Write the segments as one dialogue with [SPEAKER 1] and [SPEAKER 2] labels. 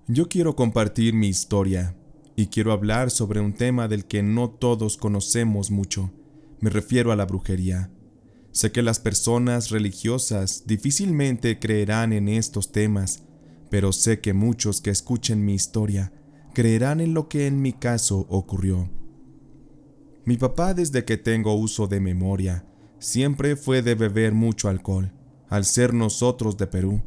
[SPEAKER 1] Yo quiero compartir mi historia y quiero hablar sobre un tema del que no todos conocemos mucho. Me refiero a la brujería. Sé que las personas religiosas difícilmente creerán en estos temas, pero sé que muchos que escuchen mi historia creerán en lo que en mi caso ocurrió. Mi papá, desde que tengo uso de memoria, siempre fue de beber mucho alcohol. Al ser nosotros de Perú,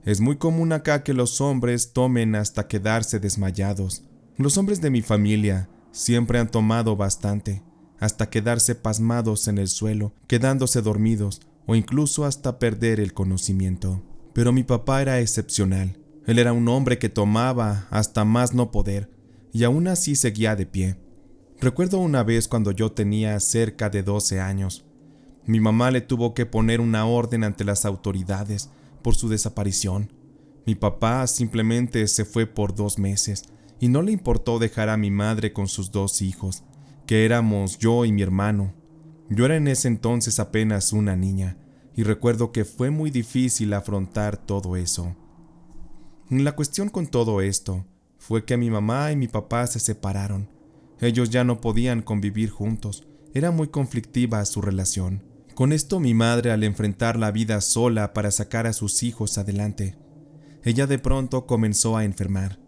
[SPEAKER 1] es muy común acá que los hombres tomen hasta quedarse desmayados. Los hombres de mi familia siempre han tomado bastante, hasta quedarse pasmados en el suelo, quedándose dormidos o incluso hasta perder el conocimiento. Pero mi papá era excepcional. Él era un hombre que tomaba hasta más no poder y aún así seguía de pie. Recuerdo una vez cuando yo tenía cerca de 12 años. Mi mamá le tuvo que poner una orden ante las autoridades por su desaparición. Mi papá simplemente se fue por 2 meses y no le importó dejar a mi madre con sus 2 hijos, que éramos yo y mi hermano. Yo era en ese entonces apenas una niña y recuerdo que fue muy difícil afrontar todo eso. La cuestión con todo esto fue que mi mamá y mi papá se separaron. Ellos ya no podían convivir juntos, era muy conflictiva su relación. Con esto mi madre, al enfrentar la vida sola para sacar a sus hijos adelante, ella de pronto comenzó a enfermar.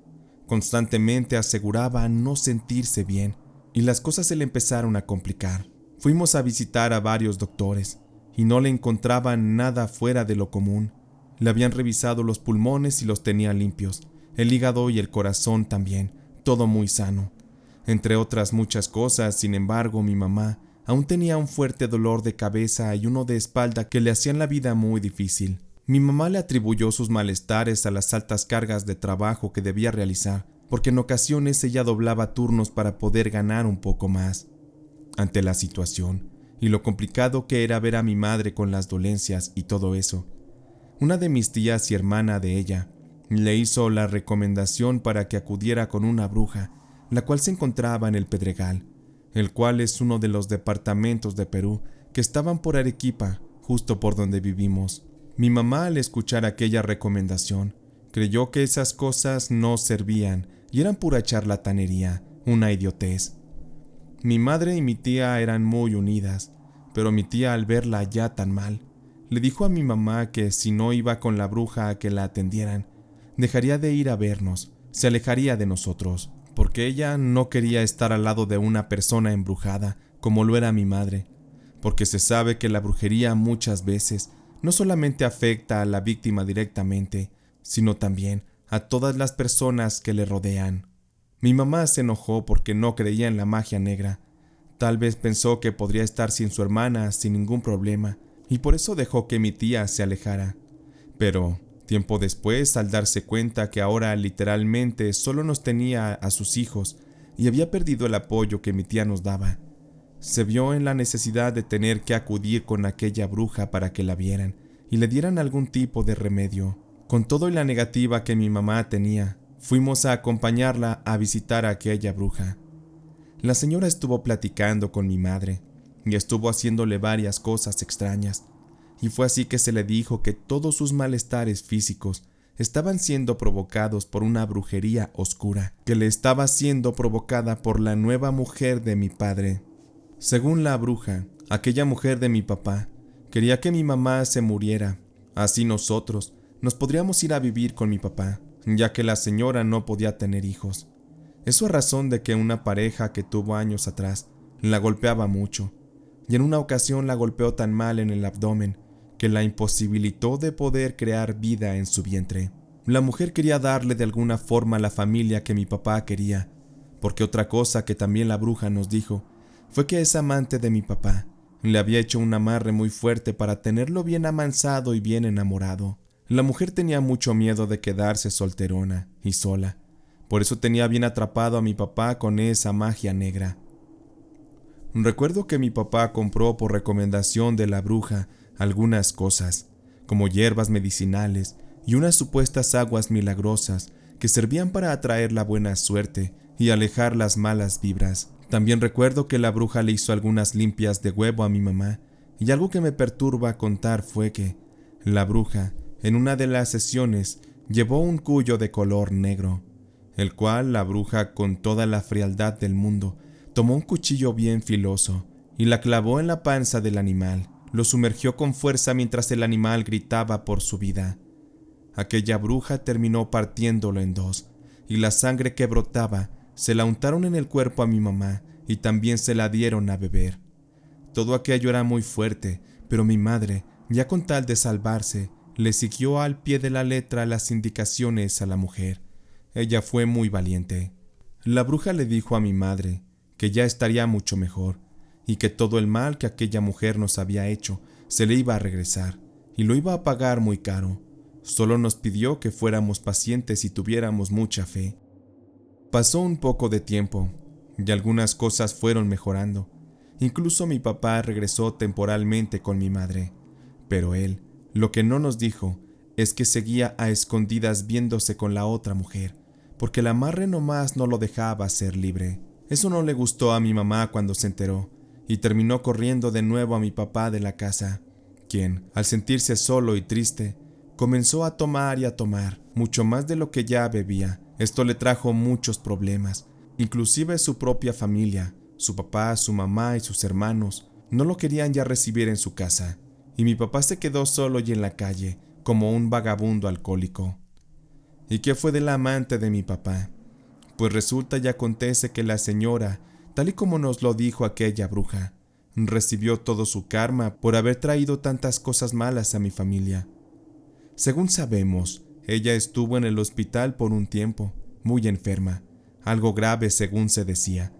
[SPEAKER 1] Constantemente aseguraba no sentirse bien y las cosas se le empezaron a complicar. Fuimos a visitar a varios doctores y no le encontraban nada fuera de lo común. Le habían revisado los pulmones y los tenían limpios, el hígado y el corazón también, todo muy sano. Entre otras muchas cosas, sin embargo, mi mamá aún tenía un fuerte dolor de cabeza y uno de espalda que le hacían la vida muy difícil. Mi mamá le atribuyó sus malestares a las altas cargas de trabajo que debía realizar, porque en ocasiones ella doblaba turnos para poder ganar un poco más. Ante la situación, y lo complicado que era ver a mi madre con las dolencias y todo eso, una de mis tías y hermana de ella le hizo la recomendación para que acudiera con una bruja, la cual se encontraba en el Pedregal, el cual es uno de los departamentos de Perú que estaban por Arequipa, justo por donde vivimos. Mi mamá, al escuchar aquella recomendación, creyó que esas cosas no servían y eran pura charlatanería, una idiotez. Mi madre y mi tía eran muy unidas, pero mi tía, al verla ya tan mal, le dijo a mi mamá que si no iba con la bruja a que la atendieran, dejaría de ir a vernos, se alejaría de nosotros, porque ella no quería estar al lado de una persona embrujada, como lo era mi madre, porque se sabe que la brujería muchas veces no solamente afecta a la víctima directamente, sino también a todas las personas que le rodean. Mi mamá se enojó porque no creía en la magia negra. Tal vez pensó que podría estar sin su hermana sin ningún problema, y por eso dejó que mi tía se alejara. Pero tiempo después, al darse cuenta que ahora literalmente solo nos tenía a sus hijos y había perdido el apoyo que mi tía nos daba, se vio en la necesidad de tener que acudir con aquella bruja para que la vieran y le dieran algún tipo de remedio. Con todo y la negativa que mi mamá tenía, fuimos a acompañarla a visitar a aquella bruja. La señora estuvo platicando con mi madre y estuvo haciéndole varias cosas extrañas, y fue así que se le dijo que todos sus malestares físicos estaban siendo provocados por una brujería oscura que le estaba siendo provocada por la nueva mujer de mi padre. Según la bruja, aquella mujer de mi papá quería que mi mamá se muriera, así nosotros nos podríamos ir a vivir con mi papá, ya que la señora no podía tener hijos. Eso a razón de que una pareja que tuvo años atrás la golpeaba mucho, y en una ocasión la golpeó tan mal en el abdomen que la imposibilitó de poder crear vida en su vientre. La mujer quería darle de alguna forma la familia que mi papá quería, porque otra cosa que también la bruja nos dijo fue que esa amante de mi papá le había hecho un amarre muy fuerte para tenerlo bien amansado y bien enamorado. La mujer tenía mucho miedo de quedarse solterona y sola, por eso tenía bien atrapado a mi papá con esa magia negra. Recuerdo que mi papá compró por recomendación de la bruja algunas cosas, como hierbas medicinales y unas supuestas aguas milagrosas que servían para atraer la buena suerte y alejar las malas vibras. También recuerdo que la bruja le hizo algunas limpias de huevo a mi mamá, y algo que me perturba contar fue que la bruja, en una de las sesiones, llevó un cuyo de color negro. el cual la bruja, con toda la frialdad del mundo, tomó un cuchillo bien filoso y la clavó en la panza del animal. Lo sumergió con fuerza mientras el animal gritaba por su vida. Aquella bruja terminó partiéndolo en dos, y la sangre que brotaba se la untaron en el cuerpo a mi mamá y también se la dieron a beber. Todo aquello era muy fuerte, pero mi madre, ya con tal de salvarse, le siguió al pie de la letra las indicaciones a la mujer. Ella fue muy valiente. La bruja le dijo a mi madre que ya estaría mucho mejor y que todo el mal que aquella mujer nos había hecho se le iba a regresar y lo iba a pagar muy caro. Solo nos pidió que fuéramos pacientes y tuviéramos mucha fe. Pasó un poco de tiempo y algunas cosas fueron mejorando. Incluso mi papá regresó temporalmente con mi madre, pero él, lo que no nos dijo, es que seguía a escondidas viéndose con la otra mujer, porque el amarre nomás no lo dejaba ser libre. Eso no le gustó a mi mamá cuando se enteró, y terminó corriendo de nuevo a mi papá de la casa, quien, al sentirse solo y triste, comenzó a tomar y a tomar, mucho más de lo que ya bebía. Esto le trajo muchos problemas, inclusive su propia familia. Su papá, su mamá y sus hermanos no lo querían ya recibir en su casa, y mi papá se quedó solo y en la calle, como un vagabundo alcohólico. ¿Y qué fue del amante de mi papá? Pues resulta y acontece que la señora, tal y como nos lo dijo aquella bruja, recibió todo su karma por haber traído tantas cosas malas a mi familia. Según sabemos, ella estuvo en el hospital por un tiempo, muy enferma, algo grave según se decía,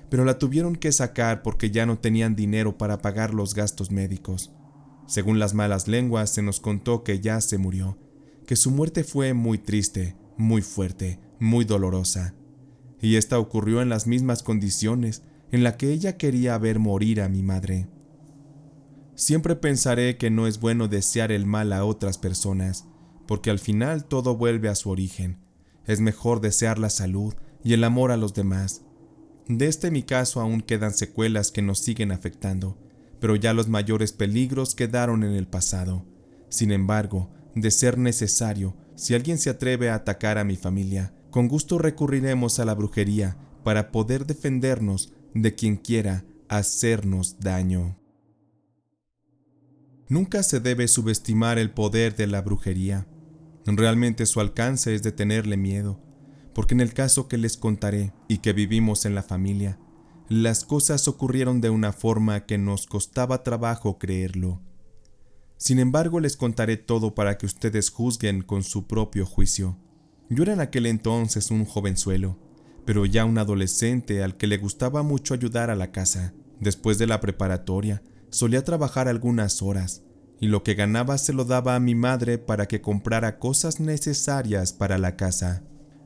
[SPEAKER 1] pero la tuvieron que sacar porque ya no tenían dinero para pagar los gastos médicos. Según las malas lenguas, se nos contó que ya se murió, que su muerte fue muy triste, muy fuerte, muy dolorosa. Y esta ocurrió en las mismas condiciones en las que ella quería ver morir a mi madre. Siempre pensaré que no es bueno desear el mal a otras personas, porque al final todo vuelve a su origen. Es mejor desear la salud y el amor a los demás. De mi caso aún quedan secuelas que nos siguen afectando, pero ya los mayores peligros quedaron en el pasado. Sin embargo, de ser necesario, si alguien se atreve a atacar a mi familia, con gusto recurriremos a la brujería para poder defendernos de quien quiera hacernos daño. Nunca se debe subestimar el poder de la brujería. Realmente su alcance es de tenerle miedo, porque en el caso que les contaré y que vivimos en la familia, las cosas ocurrieron de una forma que nos costaba trabajo creerlo. Sin embargo, les contaré todo para que ustedes juzguen con su propio juicio. Yo era en aquel entonces un jovenzuelo, pero ya un adolescente al que le gustaba mucho ayudar a la casa. Después de la preparatoria, solía trabajar algunas horas, y lo que ganaba se lo daba a mi madre para que comprara cosas necesarias para la casa.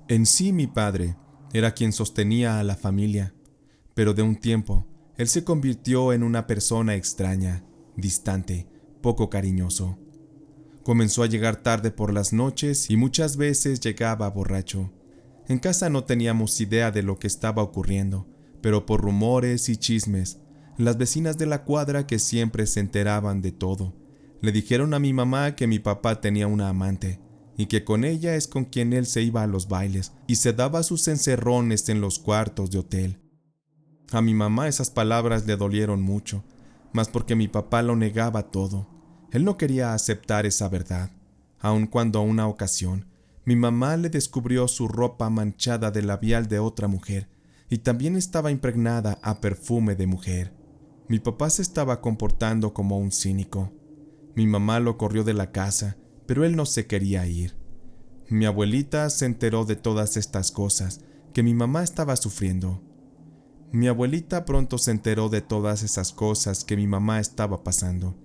[SPEAKER 1] En sí, mi padre era quien sostenía a la familia, pero de un tiempo, él se convirtió en una persona extraña, distante, poco cariñoso. Comenzó a llegar tarde por las noches y muchas veces llegaba borracho. En casa no teníamos idea de lo que estaba ocurriendo, pero por rumores y chismes, las vecinas de la cuadra, que siempre se enteraban de todo, le dijeron a mi mamá que mi papá tenía una amante y que con ella es con quien él se iba a los bailes y se daba sus encerrones en los cuartos de hotel. A mi mamá esas palabras le dolieron mucho, más porque mi papá lo negaba todo. Él no quería aceptar esa verdad, aun cuando a una ocasión mi mamá le descubrió su ropa manchada de labial de otra mujer y también estaba impregnada a perfume de mujer. Mi papá se estaba comportando como un cínico. Mi mamá lo corrió de la casa, pero él no se quería ir. Mi abuelita se enteró de todas estas cosas que mi mamá estaba sufriendo. Mi abuelita pronto se enteró de todas esas cosas que mi mamá estaba pasando.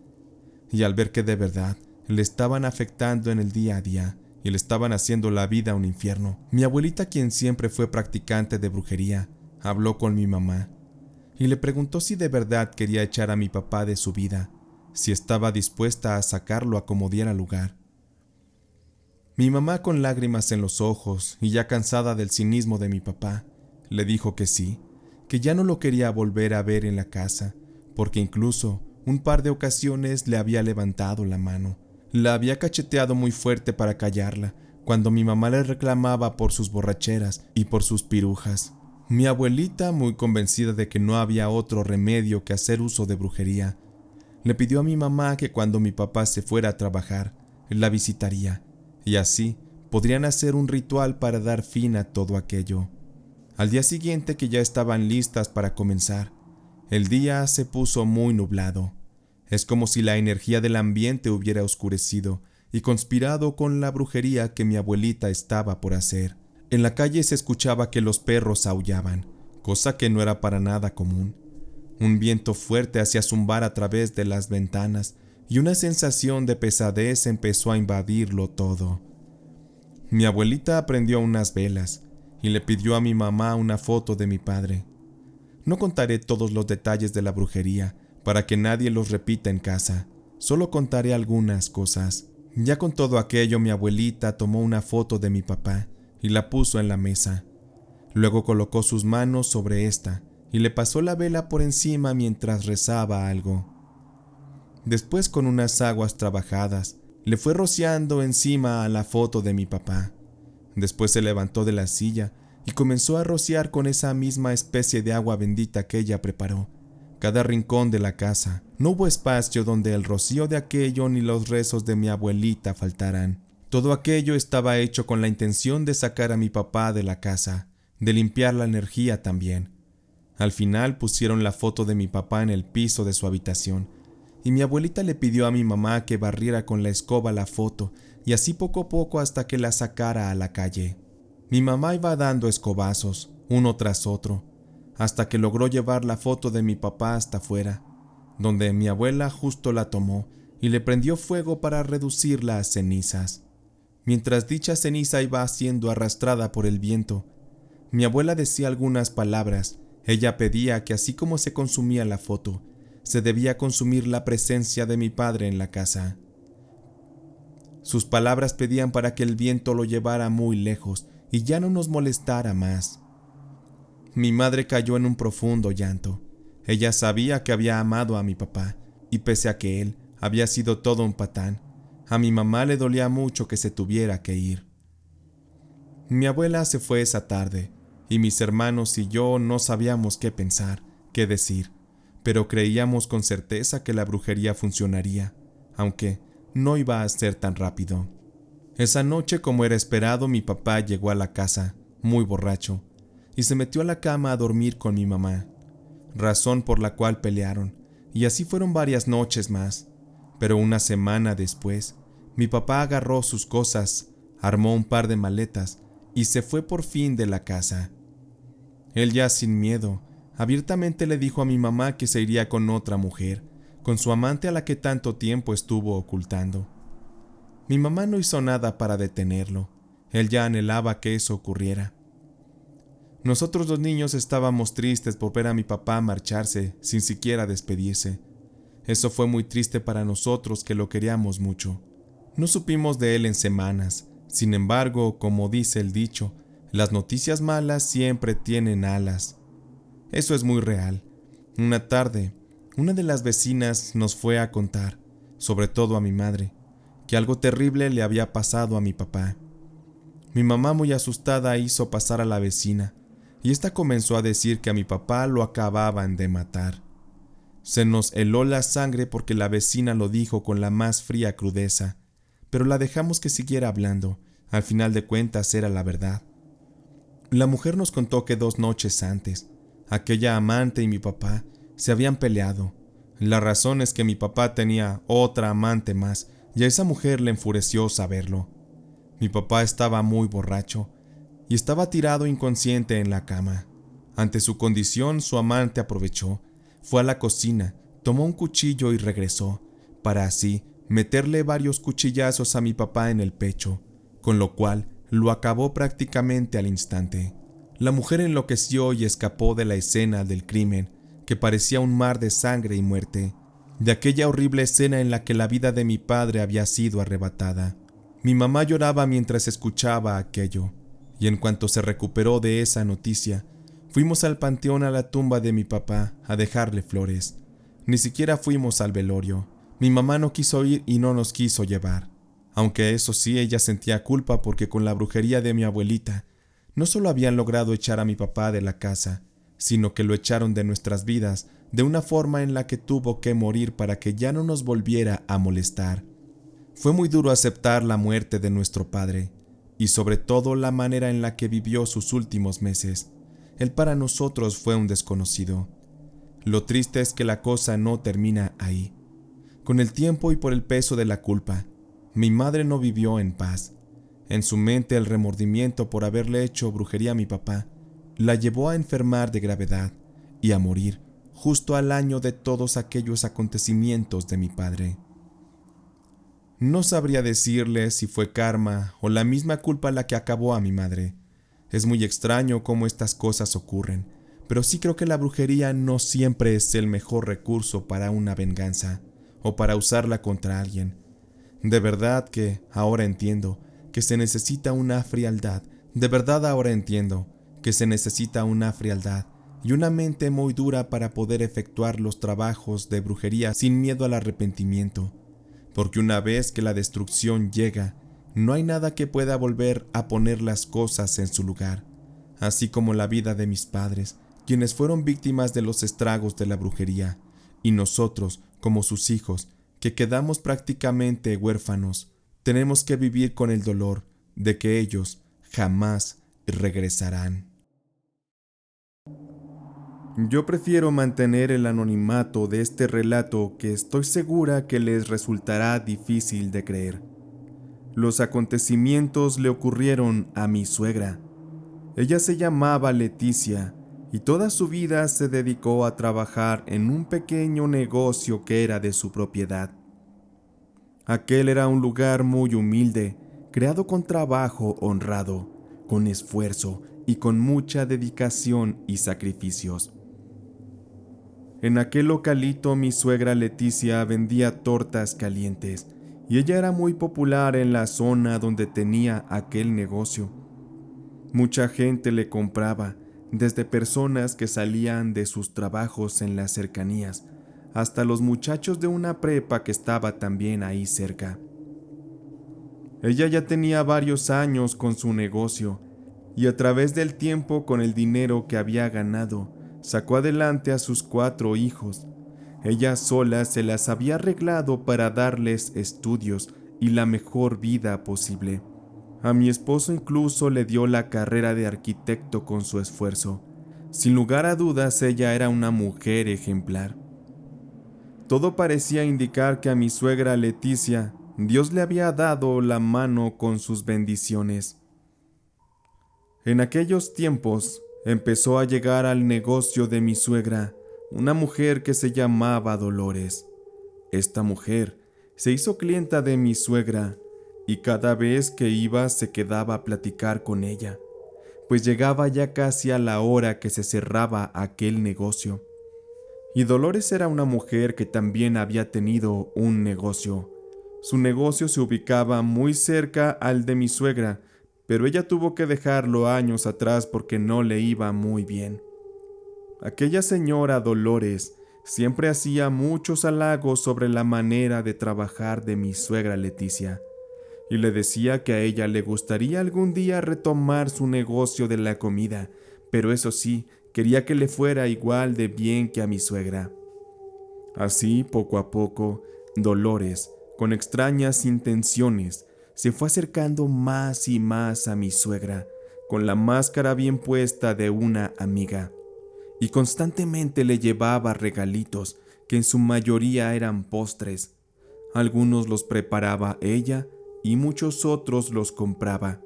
[SPEAKER 1] Y al ver que de verdad le estaban afectando en el día a día y le estaban haciendo la vida un infierno, mi abuelita, quien siempre fue practicante de brujería, habló con mi mamá y le preguntó si de verdad quería echar a mi papá de su vida, si estaba dispuesta a sacarlo a como diera lugar. Mi mamá, con lágrimas en los ojos y ya cansada del cinismo de mi papá, le dijo que sí, que ya no lo quería volver a ver en la casa, porque incluso un par de ocasiones le había levantado la mano. La había cacheteado muy fuerte para callarla cuando mi mamá le reclamaba por sus borracheras y por sus pirujas. Mi abuelita, muy convencida de que no había otro remedio que hacer uso de brujería, le pidió a mi mamá que cuando mi papá se fuera a trabajar, la visitaría, y así podrían hacer un ritual para dar fin a todo aquello. Al día siguiente, que ya estaban listas para comenzar, el día se puso muy nublado. Es como si la energía del ambiente hubiera oscurecido y conspirado con la brujería que mi abuelita estaba por hacer. En la calle se escuchaba que los perros aullaban, cosa que no era para nada común. Un viento fuerte hacía zumbar a través de las ventanas y una sensación de pesadez empezó a invadirlo todo. Mi abuelita prendió unas velas y le pidió a mi mamá una foto de mi padre. No contaré todos los detalles de la brujería para que nadie los repita en casa, solo contaré algunas cosas. Ya con todo aquello, mi abuelita tomó una foto de mi papá y la puso en la mesa. Luego colocó sus manos sobre esta y le pasó la vela por encima mientras rezaba algo. Después, con unas aguas trabajadas, le fue rociando encima a la foto de mi papá. Después se levantó de la silla y comenzó a rociar con esa misma especie de agua bendita que ella preparó cada rincón de la casa. No hubo espacio donde el rocío de aquello ni los rezos de mi abuelita faltaran. Todo aquello estaba hecho con la intención de sacar a mi papá de la casa, de limpiar la energía también. Al final pusieron la foto de mi papá en el piso de su habitación, y mi abuelita le pidió a mi mamá que barriera con la escoba la foto, y así poco a poco hasta que la sacara a la calle. Mi mamá iba dando escobazos, uno tras otro, hasta que logró llevar la foto de mi papá hasta afuera, donde mi abuela justo la tomó y le prendió fuego para reducirla a cenizas. Mientras dicha ceniza iba siendo arrastrada por el viento, mi abuela decía algunas palabras. Ella pedía que así como se consumía la foto, se debía consumir la presencia de mi padre en la casa. Sus palabras pedían para que el viento lo llevara muy lejos y ya no nos molestara más. Mi madre cayó en un profundo llanto. Ella sabía que había amado a mi papá, y pese a que él había sido todo un patán, a mi mamá le dolía mucho que se tuviera que ir. Mi abuela se fue esa tarde, y mis hermanos y yo no sabíamos qué pensar, qué decir, pero creíamos con certeza que la brujería funcionaría, aunque no iba a ser tan rápido. Esa noche, como era esperado, mi papá llegó a la casa, muy borracho, y se metió a la cama a dormir con mi mamá, razón por la cual pelearon, y así fueron varias noches más. Pero una semana después, mi papá agarró sus cosas, armó un par de maletas y se fue por fin de la casa. Él, ya sin miedo, abiertamente le dijo a mi mamá que se iría con otra mujer, con su amante a la que tanto tiempo estuvo ocultando. Mi mamá no hizo nada para detenerlo. Él ya anhelaba que eso ocurriera. Nosotros los niños estábamos tristes por ver a mi papá marcharse sin siquiera despedirse. Eso fue muy triste para nosotros, que lo queríamos mucho. No supimos de él en semanas. Sin embargo, como dice el dicho, las noticias malas siempre tienen alas. Eso es muy real. Una tarde, una de las vecinas nos fue a contar, sobre todo a mi madre, que algo terrible le había pasado a mi papá. Mi mamá, muy asustada, hizo pasar a la vecina, y ésta comenzó a decir que a mi papá lo acababan de matar. Se nos heló la sangre porque la vecina lo dijo con la más fría crudeza, pero la dejamos que siguiera hablando. Al final de cuentas era la verdad. La mujer nos contó que 2 noches antes, aquella amante y mi papá se habían peleado. La razón es que mi papá tenía otra amante más, y a esa mujer le enfureció saberlo. Mi papá estaba muy borracho y estaba tirado inconsciente en la cama. Ante su condición, su amante aprovechó, fue a la cocina, tomó un cuchillo y regresó, para así meterle varios cuchillazos a mi papá en el pecho, con lo cual lo acabó prácticamente al instante. La mujer enloqueció y escapó de la escena del crimen, que parecía un mar de sangre y muerte, de aquella horrible escena en la que la vida de mi padre había sido arrebatada. Mi mamá lloraba mientras escuchaba aquello, y en cuanto se recuperó de esa noticia, fuimos al panteón, a la tumba de mi papá, a dejarle flores. Ni siquiera fuimos al velorio. Mi mamá no quiso ir y no nos quiso llevar. Aunque eso sí, ella sentía culpa porque con la brujería de mi abuelita, no solo habían logrado echar a mi papá de la casa, sino que lo echaron de nuestras vidas de una forma en la que tuvo que morir para que ya no nos volviera a molestar. Fue muy duro aceptar la muerte de nuestro padre, y sobre todo la manera en la que vivió sus últimos meses. Él para nosotros fue un desconocido. Lo triste es que la cosa no termina ahí. Con el tiempo y por el peso de la culpa, mi madre no vivió en paz. En su mente el remordimiento por haberle hecho brujería a mi papá la llevó a enfermar de gravedad y a morir justo al año de todos aquellos acontecimientos de mi padre. No sabría decirle si fue karma o la misma culpa la que acabó a mi madre. Es muy extraño cómo estas cosas ocurren, pero sí creo que la brujería no siempre es el mejor recurso para una venganza o para usarla contra alguien. De verdad que ahora entiendo que se necesita una frialdad. De verdad ahora entiendo que se necesita una frialdad y una mente muy dura para poder efectuar los trabajos de brujería sin miedo al arrepentimiento. Porque una vez que la destrucción llega, no hay nada que pueda volver a poner las cosas en su lugar, así como la vida de mis padres, quienes fueron víctimas de los estragos de la brujería, y nosotros, como sus hijos, que quedamos prácticamente huérfanos, tenemos que vivir con el dolor de que ellos jamás regresarán. Yo prefiero mantener el anonimato de este relato que estoy segura que les resultará difícil de creer. Los acontecimientos le ocurrieron a mi suegra. Ella se llamaba Leticia y toda su vida se dedicó a trabajar en un pequeño negocio que era de su propiedad. Aquel era un lugar muy humilde, creado con trabajo honrado, con esfuerzo y con mucha dedicación y sacrificios. En aquel localito mi suegra Leticia vendía tortas calientes y ella era muy popular en la zona donde tenía aquel negocio. Mucha gente le compraba, desde personas que salían de sus trabajos en las cercanías, hasta los muchachos de una prepa que estaba también ahí cerca. Ella ya tenía varios años con su negocio y a través del tiempo, con el dinero que había ganado, sacó adelante a sus 4 hijos. Ella sola se las había arreglado para darles estudios y la mejor vida posible. A mi esposo incluso le dio la carrera de arquitecto con su esfuerzo. Sin lugar a dudas, ella era una mujer ejemplar. Todo parecía indicar que a mi suegra Leticia, Dios le había dado la mano con sus bendiciones. En aquellos tiempos, empezó a llegar al negocio de mi suegra una mujer que se llamaba Dolores. Esta mujer se hizo clienta de mi suegra y cada vez que iba se quedaba a platicar con ella, pues llegaba ya casi a la hora que se cerraba aquel negocio. Y Dolores era una mujer que también había tenido un negocio. Su negocio se ubicaba muy cerca al de mi suegra, pero ella tuvo que dejarlo años atrás porque no le iba muy bien. Aquella señora Dolores siempre hacía muchos halagos sobre la manera de trabajar de mi suegra Leticia, y le decía que a ella le gustaría algún día retomar su negocio de la comida, pero eso sí, quería que le fuera igual de bien que a mi suegra. Así, poco a poco, Dolores, con extrañas intenciones, se fue acercando más y más a mi suegra, con la máscara bien puesta de una amiga, y constantemente le llevaba regalitos, que en su mayoría eran postres. Algunos los preparaba ella y muchos otros los compraba.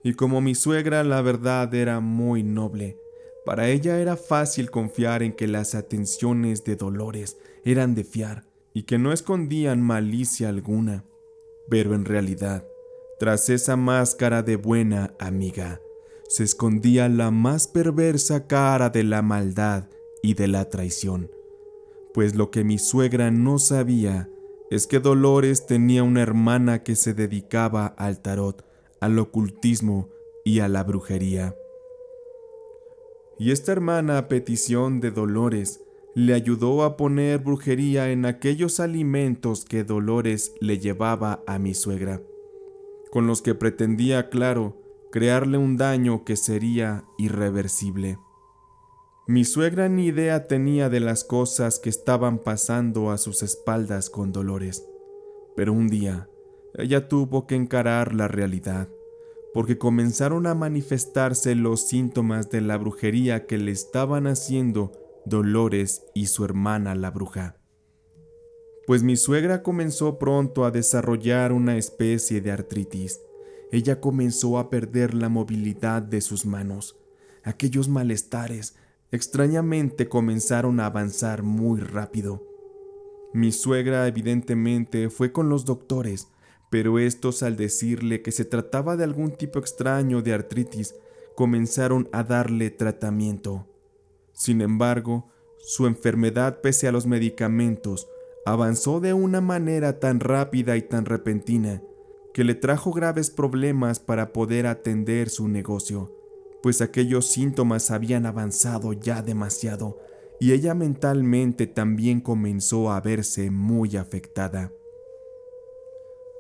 [SPEAKER 1] Y como mi suegra la verdad era muy noble, para ella era fácil confiar en que las atenciones de Dolores eran de fiar y que no escondían malicia alguna. Pero en realidad, tras esa máscara de buena amiga, se escondía la más perversa cara de la maldad y de la traición. Pues lo que mi suegra no sabía es que Dolores tenía una hermana que se dedicaba al tarot, al ocultismo y a la brujería. Y esta hermana, a petición de Dolores, le ayudó a poner brujería en aquellos alimentos que Dolores le llevaba a mi suegra, con los que pretendía, claro, crearle un daño que sería irreversible. Mi suegra ni idea tenía de las cosas que estaban pasando a sus espaldas con Dolores, pero un día ella tuvo que encarar la realidad, porque comenzaron a manifestarse los síntomas de la brujería que le estaban haciendo Dolores y su hermana la bruja. Pues mi suegra comenzó pronto a desarrollar una especie de artritis. Ella comenzó a perder la movilidad de sus manos. Aquellos malestares extrañamente comenzaron a avanzar muy rápido. Mi suegra evidentemente fue con los doctores, pero estos, al decirle que se trataba de algún tipo extraño de artritis, comenzaron a darle tratamiento. Sin embargo, su enfermedad, pese a los medicamentos, avanzó de una manera tan rápida y tan repentina que le trajo graves problemas para poder atender su negocio, pues aquellos síntomas habían avanzado ya demasiado y ella mentalmente también comenzó a verse muy afectada.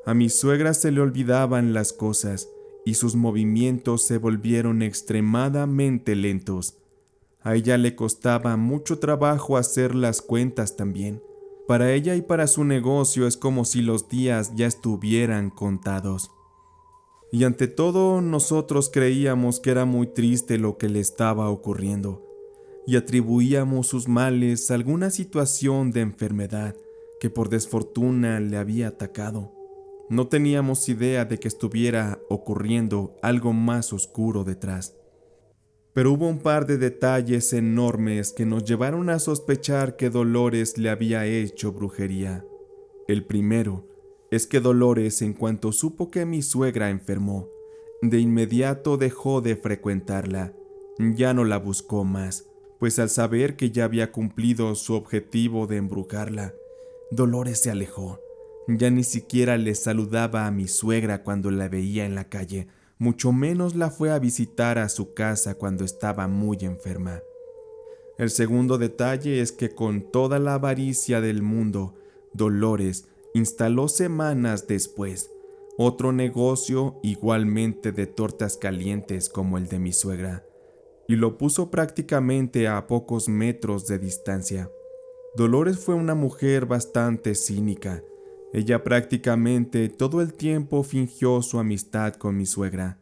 [SPEAKER 1] A mi suegra se le olvidaban las cosas y sus movimientos se volvieron extremadamente lentos. A ella le costaba mucho trabajo hacer las cuentas también. Para ella y para su negocio es como si los días ya estuvieran contados. Y ante todo, nosotros creíamos que era muy triste lo que le estaba ocurriendo, y atribuíamos sus males a alguna situación de enfermedad que por desfortuna le había atacado. No teníamos idea de que estuviera ocurriendo algo más oscuro detrás. Pero hubo un par de detalles enormes que nos llevaron a sospechar que Dolores le había hecho brujería. El primero es que Dolores, en cuanto supo que mi suegra enfermó, de inmediato dejó de frecuentarla. Ya no la buscó más, pues al saber que ya había cumplido su objetivo de embrujarla, Dolores se alejó. Ya ni siquiera le saludaba a mi suegra cuando la veía en la calle, mucho menos la fue a visitar a su casa cuando estaba muy enferma. El segundo detalle es que con toda la avaricia del mundo, Dolores instaló semanas después otro negocio igualmente de tortas calientes como el de mi suegra, y lo puso prácticamente a pocos metros de distancia. Dolores fue una mujer bastante cínica. Ella prácticamente todo el tiempo fingió su amistad con mi suegra.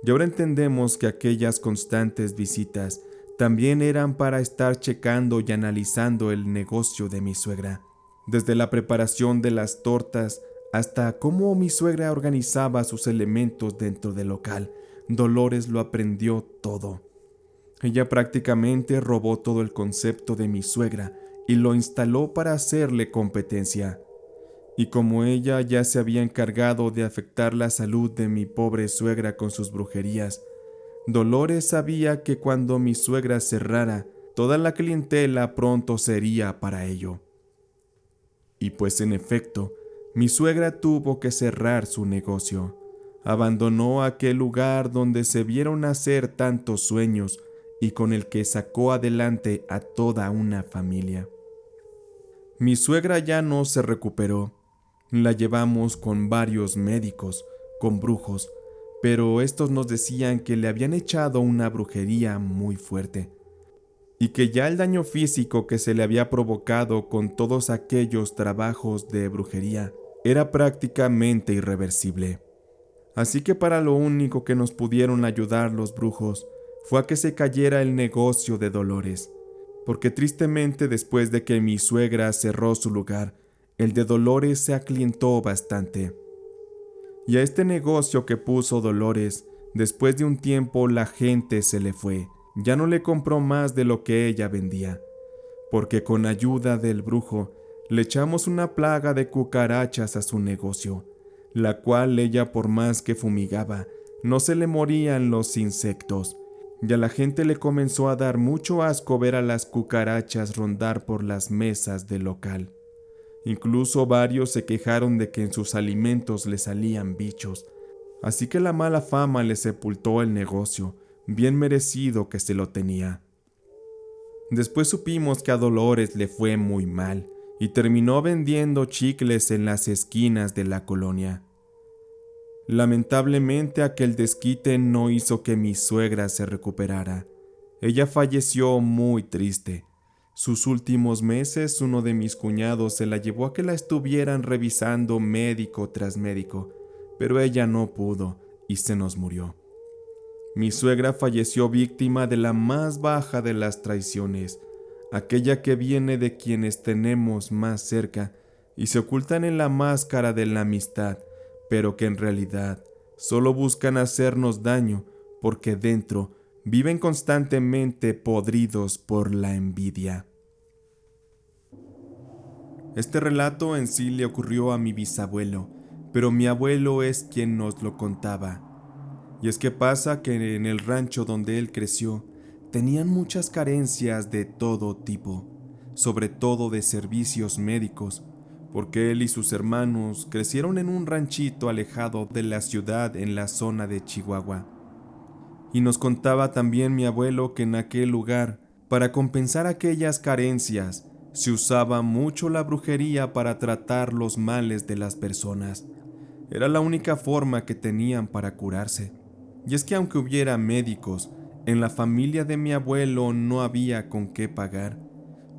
[SPEAKER 1] Y ahora entendemos que aquellas constantes visitas también eran para estar checando y analizando el negocio de mi suegra, desde la preparación de las tortas hasta cómo mi suegra organizaba sus elementos dentro del local. Dolores lo aprendió todo. Ella prácticamente robó todo el concepto de mi suegra y lo instaló para hacerle competencia. Y como ella ya se había encargado de afectar la salud de mi pobre suegra con sus brujerías, Dolores sabía que cuando mi suegra cerrara, toda la clientela pronto sería para ello. Y pues en efecto, mi suegra tuvo que cerrar su negocio. Abandonó aquel lugar donde se vieron nacer tantos sueños y con el que sacó adelante a toda una familia. Mi suegra ya no se recuperó. La llevamos con varios médicos, con brujos, pero estos nos decían que le habían echado una brujería muy fuerte y que ya el daño físico que se le había provocado con todos aquellos trabajos de brujería era prácticamente irreversible. Así que para lo único que nos pudieron ayudar los brujos fue a que se cayera el negocio de Dolores, porque tristemente después de que mi suegra cerró su lugar, el de Dolores se aclientó bastante. Y a este negocio que puso Dolores, después de un tiempo la gente se le fue. Ya no le compró más de lo que ella vendía, porque con ayuda del brujo le echamos una plaga de cucarachas a su negocio, la cual ella por más que fumigaba, no se le morían los insectos. Y a la gente le comenzó a dar mucho asco ver a las cucarachas rondar por las mesas del local. Incluso varios se quejaron de que en sus alimentos le salían bichos, así que la mala fama le sepultó el negocio, bien merecido que se lo tenía. Después supimos que a Dolores le fue muy mal y terminó vendiendo chicles en las esquinas de la colonia. Lamentablemente aquel desquite no hizo que mi suegra se recuperara. Ella falleció muy triste. Sus últimos meses uno de mis cuñados se la llevó a que la estuvieran revisando médico tras médico, pero ella no pudo y se nos murió. Mi suegra falleció víctima de la más baja de las traiciones, aquella que viene de quienes tenemos más cerca y se ocultan en la máscara de la amistad, pero que en realidad solo buscan hacernos daño porque dentro viven constantemente podridos por la envidia. Este relato en sí le ocurrió a mi bisabuelo, pero mi abuelo es quien nos lo contaba. Y es que pasa que en el rancho donde él creció, tenían muchas carencias de todo tipo, sobre todo de servicios médicos, porque él y sus hermanos crecieron en un ranchito alejado de la ciudad en la zona de Chihuahua. Y nos contaba también mi abuelo que en aquel lugar, para compensar aquellas carencias, se usaba mucho la brujería para tratar los males de las personas. Era la única forma que tenían para curarse. Y es que aunque hubiera médicos, en la familia de mi abuelo no había con qué pagar,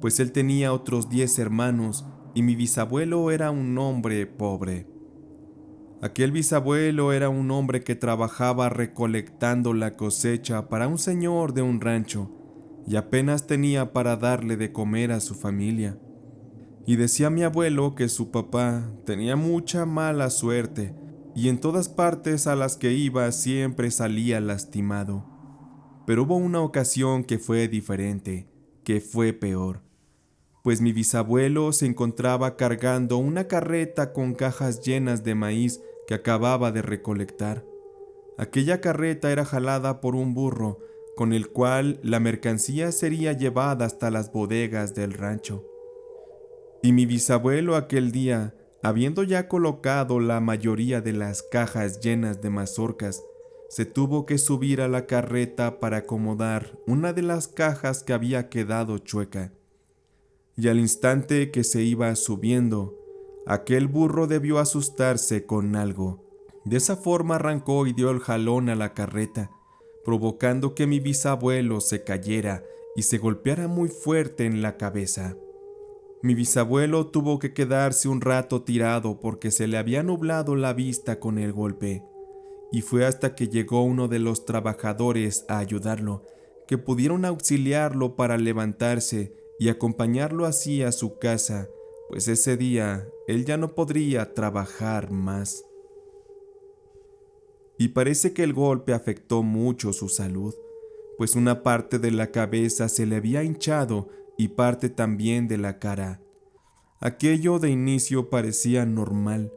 [SPEAKER 1] pues él tenía otros 10 hermanos y mi bisabuelo era un hombre pobre. Aquel bisabuelo era un hombre que trabajaba recolectando la cosecha para un señor de un rancho y apenas tenía para darle de comer a su familia. Y decía mi abuelo que su papá tenía mucha mala suerte y en todas partes a las que iba siempre salía lastimado. Pero hubo una ocasión que fue diferente, que fue peor, pues mi bisabuelo se encontraba cargando una carreta con cajas llenas de maíz que acababa de recolectar. Aquella carreta era jalada por un burro, con el cual la mercancía sería llevada hasta las bodegas del rancho. Y mi bisabuelo aquel día, habiendo ya colocado la mayoría de las cajas llenas de mazorcas, se tuvo que subir a la carreta para acomodar una de las cajas que había quedado chueca. Y al instante que se iba subiendo, aquel burro debió asustarse con algo. De esa forma arrancó y dio el jalón a la carreta, provocando que mi bisabuelo se cayera y se golpeara muy fuerte en la cabeza. Mi bisabuelo tuvo que quedarse un rato tirado porque se le había nublado la vista con el golpe, y fue hasta que llegó uno de los trabajadores a ayudarlo, que pudieron auxiliarlo para levantarse y acompañarlo así a su casa, pues ese día él ya no podría trabajar más. Y parece que el golpe afectó mucho su salud, pues una parte de la cabeza se le había hinchado y parte también de la cara. Aquello de inicio parecía normal,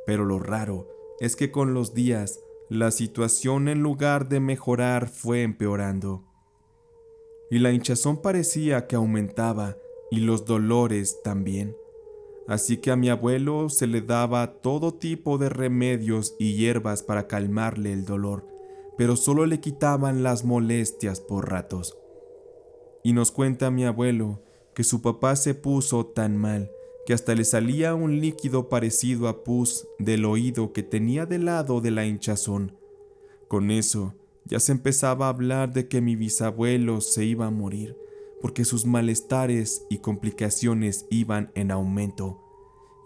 [SPEAKER 1] pero lo raro es que con los días la situación en lugar de mejorar fue empeorando. Y la hinchazón parecía que aumentaba y los dolores también. Así que a mi abuelo se le daba todo tipo de remedios y hierbas para calmarle el dolor, pero solo le quitaban las molestias por ratos. Y nos cuenta mi abuelo que su papá se puso tan mal que hasta le salía un líquido parecido a pus del oído que tenía del lado de la hinchazón. Con eso ya se empezaba a hablar de que mi bisabuelo se iba a morir, porque sus malestares y complicaciones iban en aumento.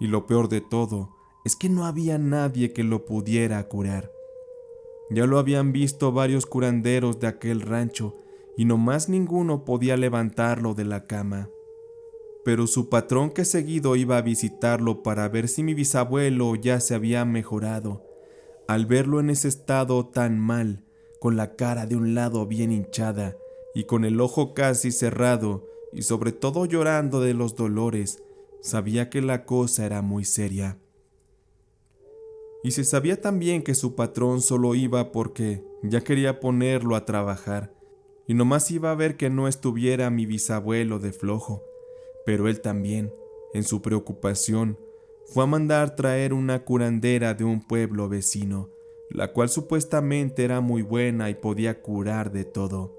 [SPEAKER 1] Y lo peor de todo es que no había nadie que lo pudiera curar. Ya lo habían visto varios curanderos de aquel rancho, y nomás ninguno podía levantarlo de la cama. Pero su patrón, que seguido iba a visitarlo para ver si mi bisabuelo ya se había mejorado, al verlo en ese estado tan mal, con la cara de un lado bien hinchada y con el ojo casi cerrado y sobre todo llorando de los dolores, sabía que la cosa era muy seria. Y se sabía también que su patrón solo iba porque ya quería ponerlo a trabajar, y nomás iba a ver que no estuviera mi bisabuelo de flojo. Pero él también, en su preocupación, fue a mandar traer una curandera de un pueblo vecino, la cual supuestamente era muy buena y podía curar de todo.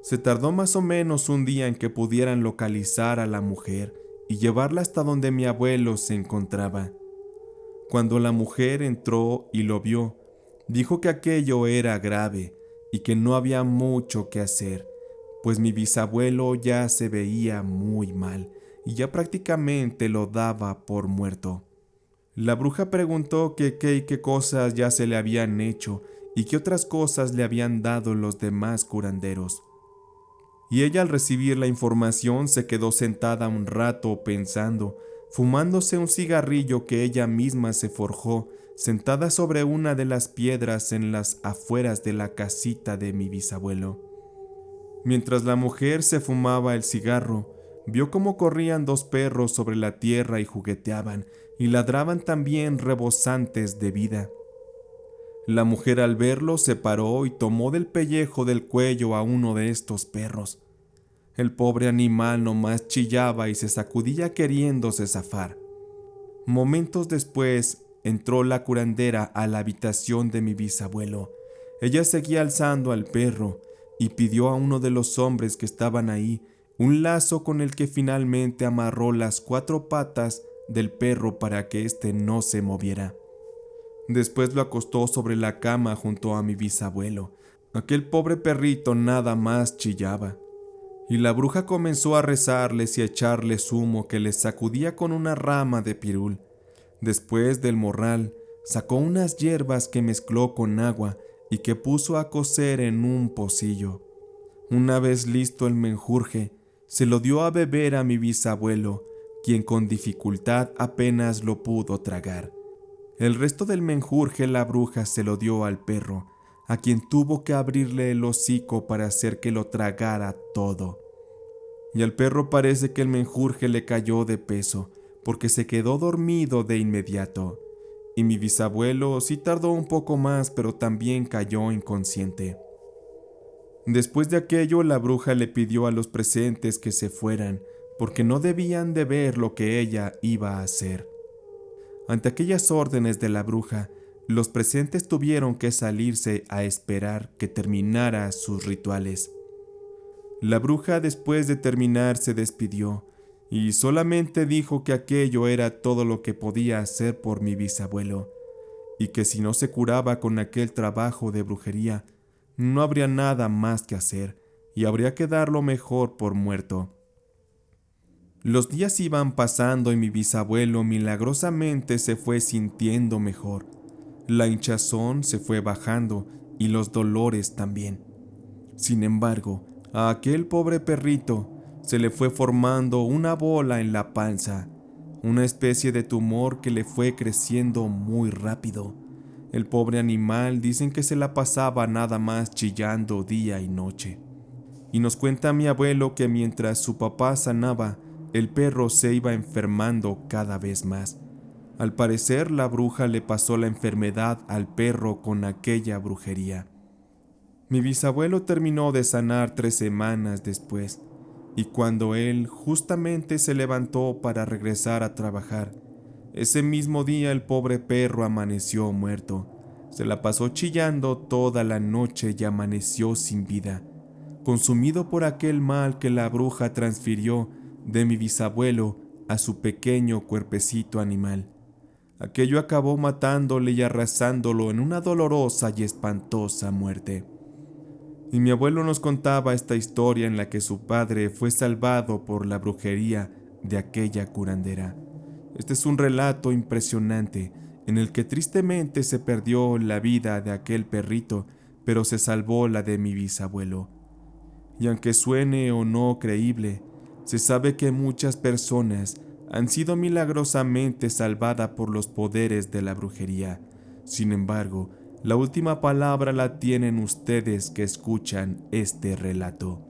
[SPEAKER 1] Se tardó más o menos un día en que pudieran localizar a la mujer y llevarla hasta donde mi abuelo se encontraba. Cuando la mujer entró y lo vio, dijo que aquello era grave y que no había mucho que hacer, pues mi bisabuelo ya se veía muy mal y ya prácticamente lo daba por muerto. La bruja preguntó que qué y qué cosas ya se le habían hecho y qué otras cosas le habían dado los demás curanderos. Y ella, al recibir la información, se quedó sentada un rato pensando, fumándose un cigarrillo que ella misma se forjó, sentada sobre una de las piedras en las afueras de la casita de mi bisabuelo. Mientras la mujer se fumaba el cigarro, vio cómo corrían dos perros sobre la tierra y jugueteaban, y ladraban también rebosantes de vida. La mujer, al verlo, se paró y tomó del pellejo del cuello a uno de estos perros. El pobre animal nomás chillaba y se sacudía queriéndose zafar. Momentos después, entró la curandera a la habitación de mi bisabuelo. Ella seguía alzando al perro y pidió a uno de los hombres que estaban ahí un lazo con el que finalmente amarró las 4 patas del perro para que éste no se moviera. Después lo acostó sobre la cama junto a mi bisabuelo. Aquel pobre perrito nada más chillaba. Y la bruja comenzó a rezarles y a echarles humo que les sacudía con una rama de pirul. Después del morral, sacó unas hierbas que mezcló con agua y que puso a cocer en un pocillo. Una vez listo el menjurje, se lo dio a beber a mi bisabuelo, quien con dificultad apenas lo pudo tragar. El resto del menjurje la bruja se lo dio al perro, a quien tuvo que abrirle el hocico para hacer que lo tragara todo. Y al perro parece que el menjurje le cayó de peso, porque se quedó dormido de inmediato. Y mi bisabuelo sí tardó un poco más, pero también cayó inconsciente. Después de aquello, la bruja le pidió a los presentes que se fueran, porque no debían de ver lo que ella iba a hacer. Ante aquellas órdenes de la bruja, los presentes tuvieron que salirse a esperar que terminara sus rituales. La bruja, después de terminar, se despidió y solamente dijo que aquello era todo lo que podía hacer por mi bisabuelo, y que si no se curaba con aquel trabajo de brujería, no habría nada más que hacer y habría que darlo mejor por muerto. Los días iban pasando y mi bisabuelo milagrosamente se fue sintiendo mejor. La hinchazón se fue bajando y los dolores también. Sin embargo, a aquel pobre perrito se le fue formando una bola en la panza, una especie de tumor que le fue creciendo muy rápido. El pobre animal dicen que se la pasaba nada más chillando día y noche. Y nos cuenta mi abuelo que mientras su papá sanaba, el perro se iba enfermando cada vez más. Al parecer, la bruja le pasó la enfermedad al perro con aquella brujería. Mi bisabuelo terminó de sanar 3 semanas después, y cuando él justamente se levantó para regresar a trabajar, ese mismo día el pobre perro amaneció muerto. Se la pasó chillando toda la noche y amaneció sin vida, consumido por aquel mal que la bruja transfirió de mi bisabuelo a su pequeño cuerpecito animal. Aquello acabó matándole y arrasándolo en una dolorosa y espantosa muerte. Y mi abuelo nos contaba esta historia en la que su padre fue salvado por la brujería de aquella curandera. Este es un relato impresionante en el que tristemente se perdió la vida de aquel perrito, pero se salvó la de mi bisabuelo. Y aunque suene o no creíble, se sabe que muchas personas han sido milagrosamente salvadas por los poderes de la brujería. Sin embargo, la última palabra la tienen ustedes que escuchan este relato.